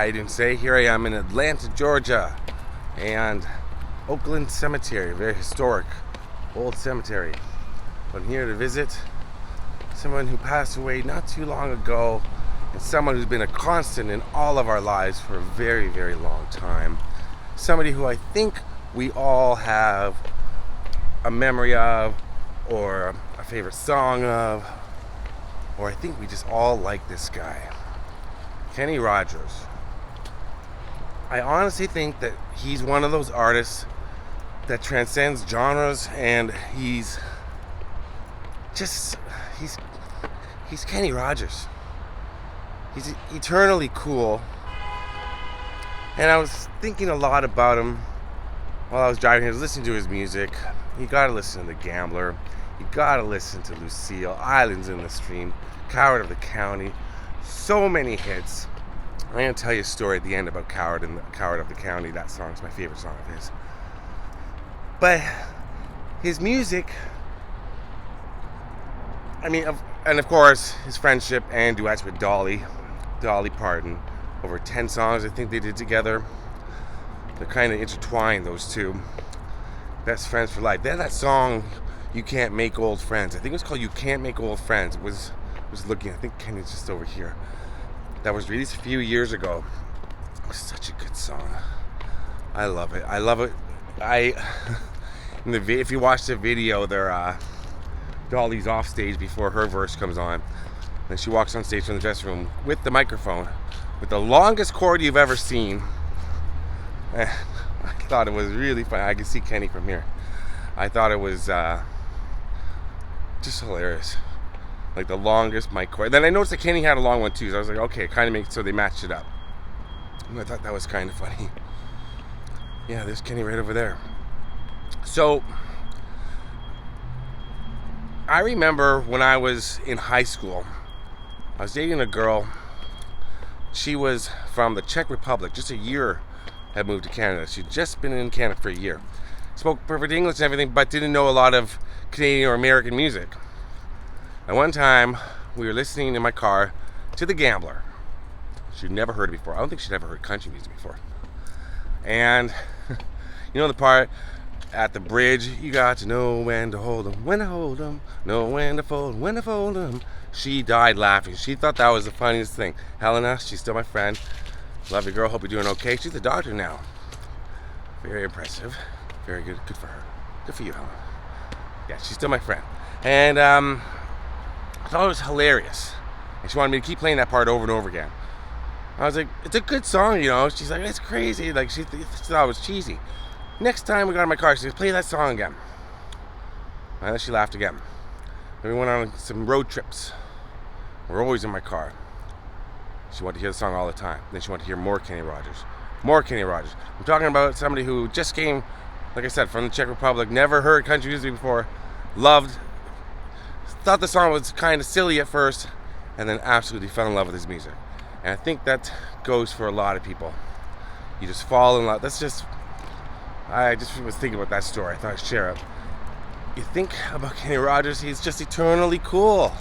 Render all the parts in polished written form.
How you doing today? Here I am in Atlanta, Georgia, and Oakland Cemetery, a very historic old cemetery. I'm here to visit someone who passed away not too long ago, and someone who's been a constant in all of our lives for a very, very long time. Somebody who I think we all have a memory of, or a favorite song of, or I think we just all like this guy. Kenny Rogers. I honestly think that he's one of those artists that transcends genres, and he's Kenny Rogers. He's eternally cool. And I was thinking a lot about him while I was driving. I was listening to his music. You gotta listen to The Gambler. You gotta listen to Lucille, Islands in the Stream, Coward of the County. So many hits. I'm going to tell you a story at the end about Coward of the County. That song's my favorite song of his. But his music, and of course, his friendship and duets with Dolly Parton. Over 10 songs I think they did together. They're kind of intertwined, those two. Best friends for life. They had that song, You Can't Make Old Friends. I think it was called You Can't Make Old Friends. It was looking, I think Kenny's just over here. That was released a few years ago. It was such a good song. I love it. If you watch the video, Dolly's off stage before her verse comes on. And she walks on stage from the dressing room with the microphone, with the longest cord you've ever seen. I thought it was really funny. I can see Kenny from here. I thought it was just hilarious. Like the longest mic cord. Then I noticed that Kenny had a long one too, so I was like, okay, it kind of makes so they matched it up. And I thought that was kind of funny. Yeah, there's Kenny right over there. So I remember when I was in high school, I was dating a girl. She was from the Czech Republic. Just a year had moved to Canada. She'd just been in Canada for a year. Spoke perfect English and everything, but didn't know a lot of Canadian or American music. And one time, we were listening in my car to The Gambler. She'd never heard it before. I don't think she'd ever heard country music before. And, you know the part at the bridge, you got to know when to hold 'em, when to hold 'em, know when to fold 'em, when to fold 'em. She died laughing. She thought that was the funniest thing. Helena, she's still my friend. Love you, girl. Hope you're doing okay. She's a doctor now. Very impressive. Very good. Good for her. Good for you, Helena. Yeah, she's still my friend. And, I thought it was hilarious. And she wanted me to keep playing that part over and over again. I was like, it's a good song, you know. She's like, it's crazy. Like, she thought it was cheesy. Next time we got in my car, she said, play that song again. And then she laughed again. Then we went on some road trips. We're always in my car. She wanted to hear the song all the time. Then she wanted to hear more Kenny Rogers. More Kenny Rogers. I'm talking about somebody who just came, like I said, from the Czech Republic, never heard country music before, loved, thought the song was kind of silly at first, and then absolutely fell in love with his music. And I think that goes for a lot of people. You just fall in love. I just was thinking about that story. I thought I'd share it. You think about Kenny Rogers, he's just eternally cool.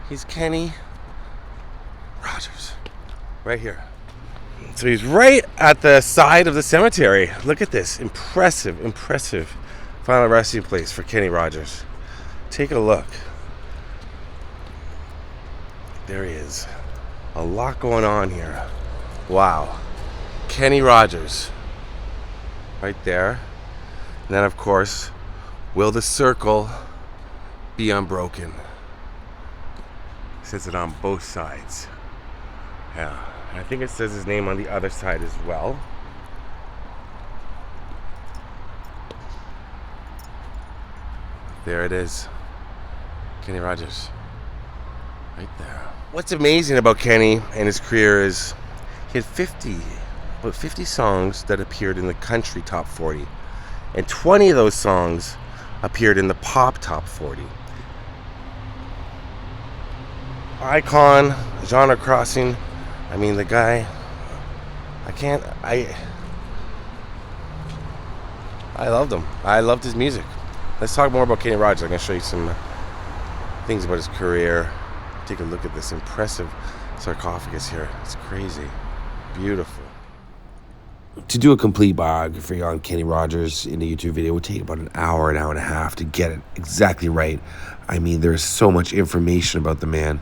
He's Kenny Rogers. Right here. So he's right at the side of the cemetery. Look at this. Impressive final resting place for Kenny Rogers. Take a look. There he is. A lot going on here. Wow. Kenny Rogers. Right there. And then, of course, will the circle be unbroken? Says it on both sides. Yeah. And I think it says his name on the other side as well. There it is. Kenny Rogers. Right there. What's amazing about Kenny and his career is he had 50 songs that appeared in the country top 40. And 20 of those songs appeared in the pop top 40. Icon, genre crossing. I mean, the guy, I loved him. I loved his music. Let's talk more about Kenny Rogers. I'm going to show you some things about his career. Take a look at this impressive sarcophagus here. It's crazy. Beautiful. To do a complete biography on Kenny Rogers in the YouTube video would take about an hour and a half to get it exactly right. I mean, there's so much information about the man.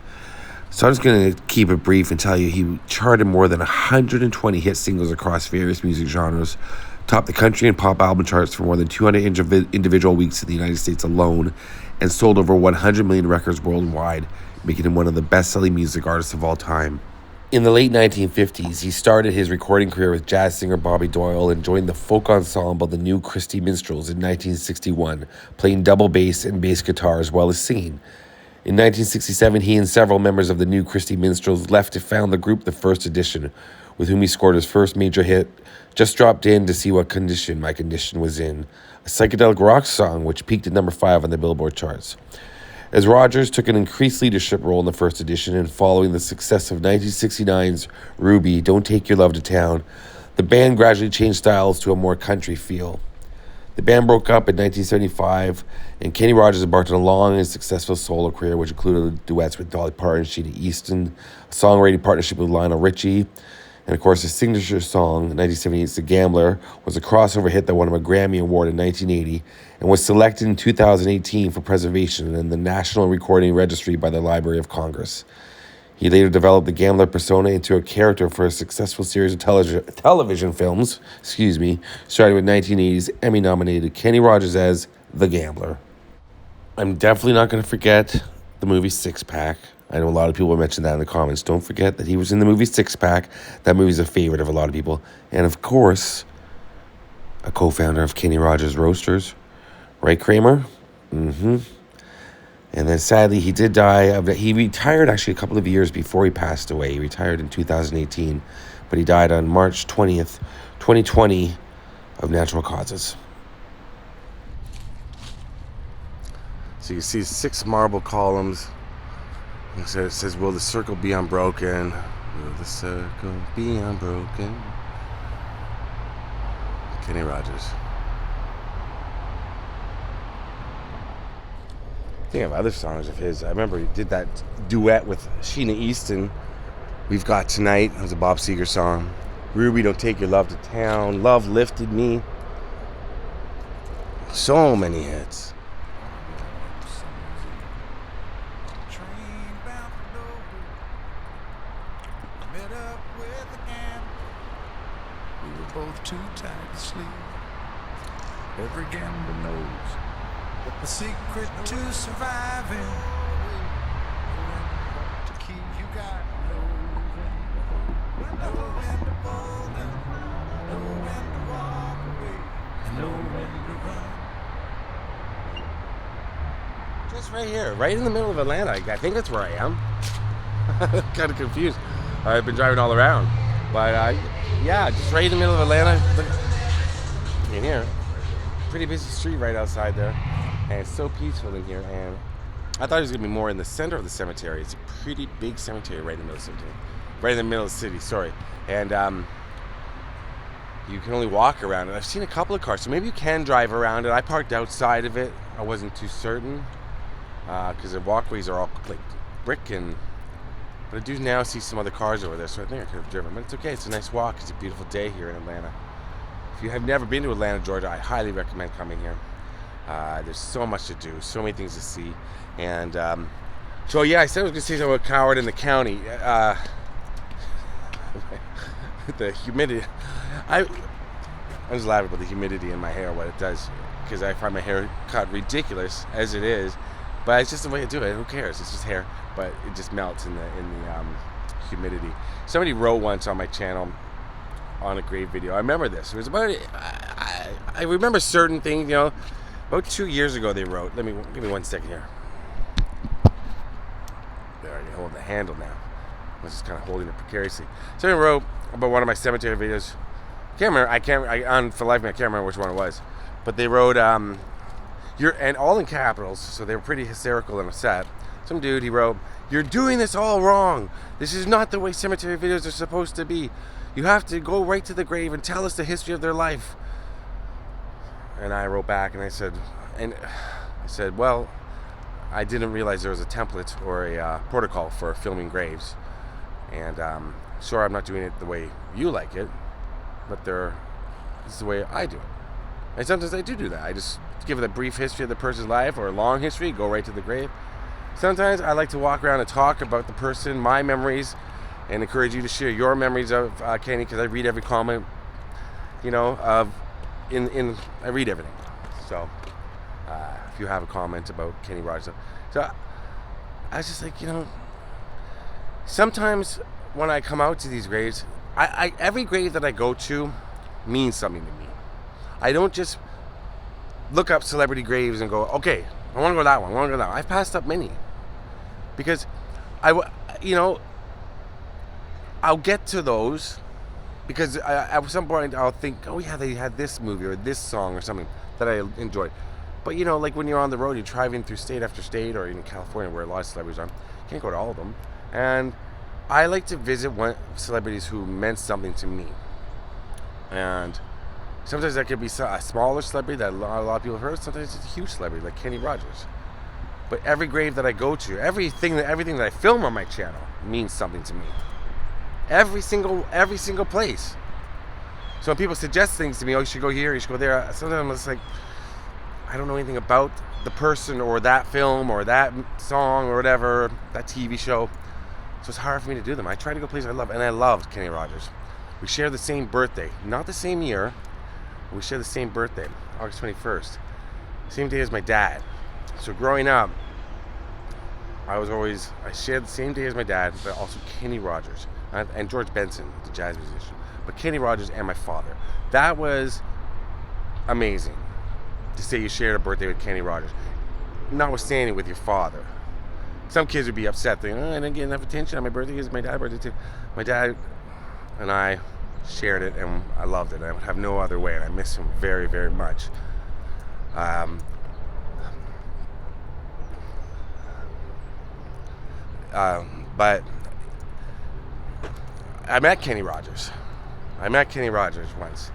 So I'm just going to keep it brief and tell you he charted more than 120 hit singles across various music genres, topped the country and pop album charts for more than 200 individual weeks in the United States alone, and sold over 100 million records worldwide, making him one of the best-selling music artists of all time. In the late 1950s, he started his recording career with jazz singer Bobby Doyle and joined the folk ensemble the new Christy Minstrels in 1961, playing double bass and bass guitar as well as singing. In 1967, he and several members of the new Christy Minstrels left to found the group The First Edition, with whom he scored his first major hit, Just Dropped In to See What Condition My Condition Was In, a psychedelic rock song which peaked at number 5 on the Billboard charts. As Rogers took an increased leadership role in The First Edition and following the success of 1969's Ruby, Don't Take Your Love to Town, the band gradually changed styles to a more country feel. The band broke up in 1975, and Kenny Rogers embarked on a long and successful solo career, which included duets with Dolly Parton and Sheena Easton, a songwriting partnership with Lionel Richie, and of course his signature song, 1978's The Gambler, was a crossover hit that won him a Grammy Award in 1980, and was selected in 2018 for preservation in the National Recording Registry by the Library of Congress. He later developed the gambler persona into a character for a successful series of television films, starting with 1980's Emmy-nominated Kenny Rogers as The Gambler. I'm definitely not going to forget the movie Six Pack. I know a lot of people mentioned that in the comments. Don't forget that he was in the movie Six Pack. That movie's a favorite of a lot of people. And of course, a co-founder of Kenny Rogers Roasters. Right, Kramer? Mm-hmm. And then sadly, he did die. He retired actually a couple of years before he passed away. He retired in 2018. But he died on March 20th, 2020 of natural causes. So you see 6 marble columns. It says, will the circle be unbroken? Will the circle be unbroken? Kenny Rogers. Think of other songs of his. I remember he did that duet with Sheena Easton. We've Got Tonight. It was a Bob Seger song. Ruby, Don't Take Your Love to Town. Love Lifted Me. So many hits. Both too tired to sleep. Every gambler knows the secret to surviving. To keep you got know when to fold and know when to walk away and know when to run. Just right here, right in the middle of Atlanta. I think that's where I am. Kind of confused. I've been driving all around, but yeah, just right in the middle of Atlanta. Look in here. Pretty busy street right outside there. And it's so peaceful in here. And I thought it was going to be more in the center of the cemetery. It's a pretty big cemetery right in the middle of the cemetery. Right in the middle of the city, sorry. And you can only walk around it. I've seen a couple of cars, so maybe you can drive around it. I parked outside of it. I wasn't too certain. Because the walkways are all like brick but I do now see some other cars over there, so I think I could have driven. But it's okay. It's a nice walk. It's a beautiful day here in Atlanta. If you have never been to Atlanta, Georgia, I highly recommend coming here. There's so much to do, so many things to see. And so, yeah, I said I was going to say something about Coward in the County. The humidity. I'm just laughing about the humidity in my hair, what it does. Because I find my hair cut ridiculous as it is. But it's just the way I do it. Who cares? It's just hair. But it just melts in the humidity. Somebody wrote once on my channel on a great video. I remember this. It was about I remember certain things, About 2 years ago they wrote. Give me 1 second here. There, I can hold the handle now. I was just kind of holding it precariously. Somebody wrote about one of my cemetery videos. For life of me, I can't remember which one it was. But they wrote and all in capitals, so they were pretty hysterical and upset. Some dude, he wrote, "You're doing this all wrong. This is not the way cemetery videos are supposed to be. You have to go right to the grave and tell us the history of their life." And I wrote back and I said, well, I didn't realize there was a template or a protocol for filming graves. And Sure, I'm not doing it the way you like it, but this is the way I do it. And sometimes I do that. I just give it a brief history of the person's life, or a long history, go right to the grave. Sometimes I like to walk around and talk about the person, my memories, and encourage you to share your memories of Kenny, because I read every comment, I read everything. So if you have a comment about Kenny Rogers. So I was just like, sometimes when I come out to these graves, every grave that I go to means something to me. I don't just look up celebrity graves and go, okay, I want to go to that one, I've passed up many. Because I'll get to those because at some point I'll think, oh yeah, they had this movie or this song or something that I enjoyed. But like when you're on the road, you're driving through state after state, or in California where a lot of celebrities are, you can't go to all of them. And I like to visit celebrities who meant something to me. And sometimes that could be a smaller celebrity that a lot of people have heard. Sometimes it's a huge celebrity like Kenny Rogers. But every grave that I go to, everything that I film on my channel means something to me. Every single place. So when people suggest things to me, oh, you should go here, you should go there, sometimes it's like, I don't know anything about the person or that film or that song or whatever, that TV show. So it's hard for me to do them. I try to go places I love, and I loved Kenny Rogers. We share the same birthday, not the same year. We share the same birthday, August 21st. Same day as my dad. So growing up, I shared the same day as my dad, but also Kenny Rogers and George Benson, the jazz musician. But Kenny Rogers and my father. That was amazing to say you shared a birthday with Kenny Rogers, notwithstanding with your father. Some kids would be upset, thinking, I didn't get enough attention on my birthday because my dad's birthday too. My dad and I shared it, and I loved it. I would have no other way, and I miss him very, very much. But I met Kenny Rogers. Once,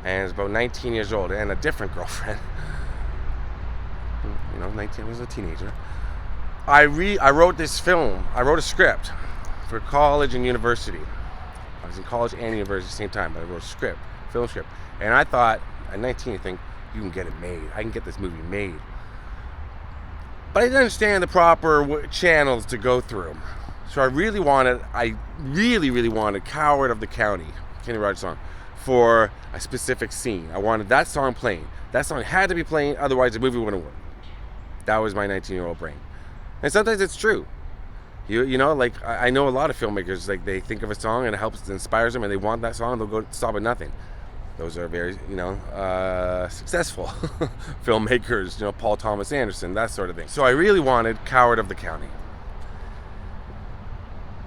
and I was about 19 years old, and a different girlfriend. 19 was a teenager. I wrote this film. I wrote a script for college and university. I was in college and university at the same time, but I wrote a film script. And I thought, at 19, I think, you can get it made. I can get this movie made. But I didn't understand the proper channels to go through. So I really wanted Coward of the County, Kenny Rogers song, for a specific scene. I wanted that song playing. That song had to be playing, otherwise the movie wouldn't work. That was my 19-year-old brain. And sometimes it's true. I know a lot of filmmakers, they think of a song and it inspires them, and they want that song, and they'll go stop at nothing. Those are very, successful filmmakers, Paul Thomas Anderson, that sort of thing. So I really wanted Coward of the County.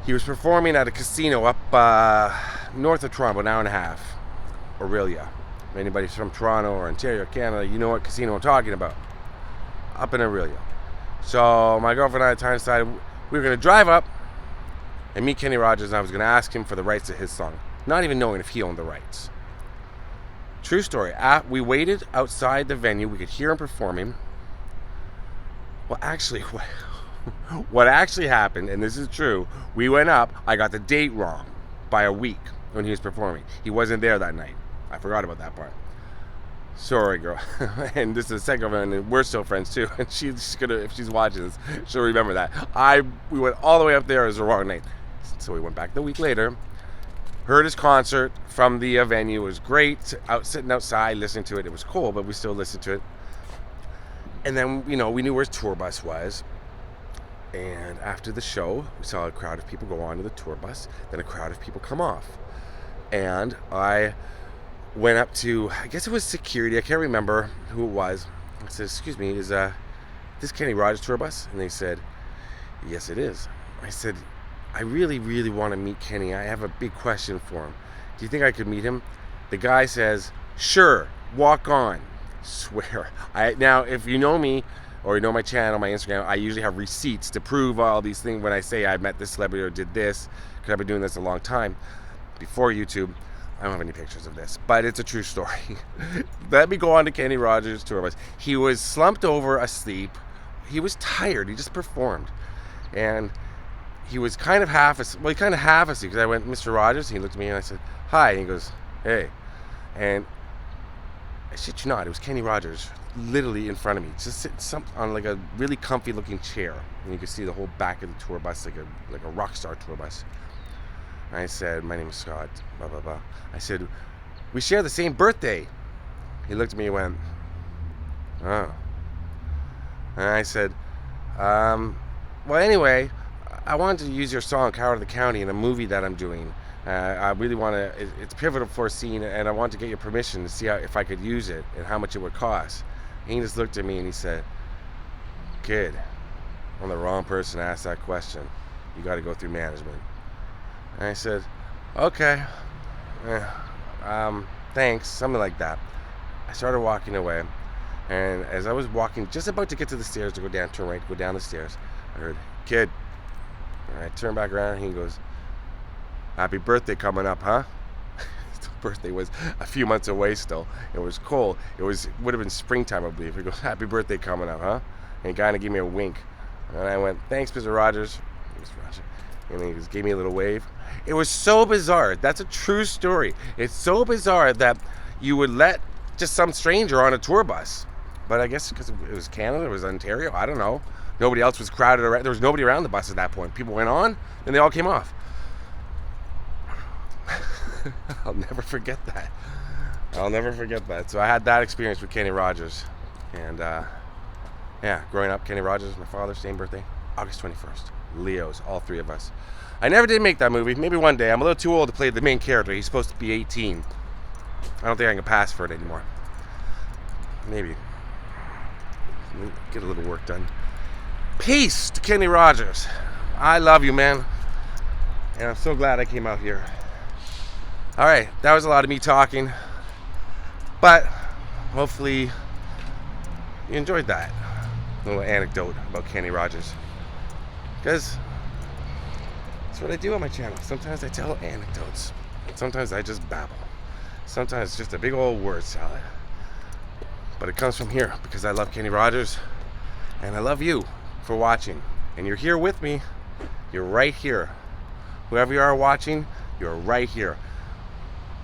He was performing at a casino up north of Toronto, an hour and a half, Aurelia. If anybody's from Toronto or Ontario, Canada, you know what casino I'm talking about. Up in Aurelia. So my girlfriend and I at the time decided we were going to drive up and meet Kenny Rogers, and I was going to ask him for the rights to his song, not even knowing if he owned the rights. True story. We waited outside the venue. We could hear him performing. Well, actually, what actually happened, and this is true, we went up. I got the date wrong by a week when he was performing. He wasn't there that night. I forgot about that part. Sorry, girl. And this is the second one, and we're still friends too. And she's gonna, if she's watching this, she'll remember that. We went all the way up there. It was the wrong night. So we went back the week later. Heard his concert from the venue. It was great. Sitting outside, listening to it. It was cool, but we still listened to it. And then, we knew where his tour bus was. And after the show, we saw a crowd of people go onto the tour bus. Then a crowd of people come off. And I went up to, I guess it was security. I can't remember who it was. I said, excuse me, is this Kenny Rogers tour bus? And they said, yes, it is. I said, I really, really want to meet Kenny. I have a big question for him. Do you think I could meet him? The guy says, sure, walk on. Swear. Now, if you know me, or you know my channel, my Instagram, I usually have receipts to prove all these things when I say I met this celebrity or did this, because I've been doing this a long time. Before YouTube, I don't have any pictures of this, but it's a true story. Let me go on to Kenny Rogers' tour bus. He was slumped over asleep. He was tired. He just performed. And he was kind of half asleep. Well, he kind of half asleep because I went, Mr. Rogers. And he looked at me and I said, hi. And he goes, hey. And I shit you not, it was Kenny Rogers literally in front of me, just sitting on like a really comfy looking chair. And you could see the whole back of the tour bus, like a rock star tour bus. And I said, my name is Scott, blah, blah, blah. I said, we share the same birthday. He looked at me and went, oh. And I said, well, anyway, I wanted to use your song, Coward of the County, in a movie that I'm doing. I really want to, it's pivotal for a scene, and I want to get your permission to see if I could use it and how much it would cost. And he just looked at me and he said, kid, I'm the wrong person to ask that question. You got to go through management. And I said, okay, thanks, something like that. I started walking away, and as I was walking, just about to get to the stairs to go down, turn right, go down the stairs, I heard, kid. And I turned back around and he goes, happy birthday coming up, huh? His birthday was a few months away still. It was cold. Would have been springtime, I believe. He goes, happy birthday coming up, huh? And he kind of gave me a wink. And I went, thanks, Mr. Rogers. Mr. Rogers. And he just gave me a little wave. It was so bizarre. That's a true story. It's so bizarre that you would let just some stranger on a tour bus. But I guess because it was Canada, it was Ontario, I don't know. Nobody else was crowded around. There was nobody around the bus at that point. People went on, and they all came off. I'll never forget that. So I had that experience with Kenny Rogers. And yeah, growing up, Kenny Rogers, my father, same birthday, August 21st. Leos, all three of us. I never did make that movie. Maybe one day. I'm a little too old to play the main character. He's supposed to be 18. I don't think I can pass for it anymore. Maybe. Get a little work done. Peace to Kenny Rogers. I love you, man. And I'm so glad I came out here. All right, that was a lot of me talking, but hopefully you enjoyed that little anecdote about Kenny Rogers, because that's what I do on my channel. Sometimes I tell anecdotes, sometimes I just babble, sometimes it's just a big old word salad, but it comes from here because I love Kenny Rogers and I love you for watching, and you're here with me. You're right here. Whoever you are watching, you're right here.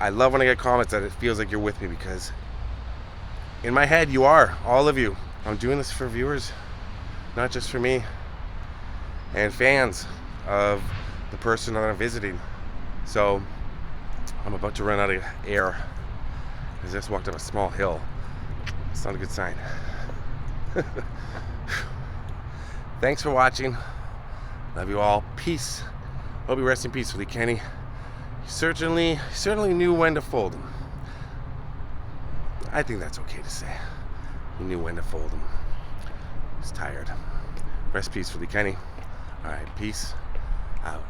I love when I get comments that it feels like you're with me, because in my head you are, all of you. I'm doing this for viewers, not just for me, and fans of the person that I'm visiting. So I'm about to run out of air. I just walked up a small hill. It's not a good sign. Thanks for watching. Love you all. Peace. Hope you rest in peace, Kenny. Certainly knew when to fold him. I think that's okay to say. He knew when to fold him. He's tired. Rest peacefully, Kenny. All right, peace out.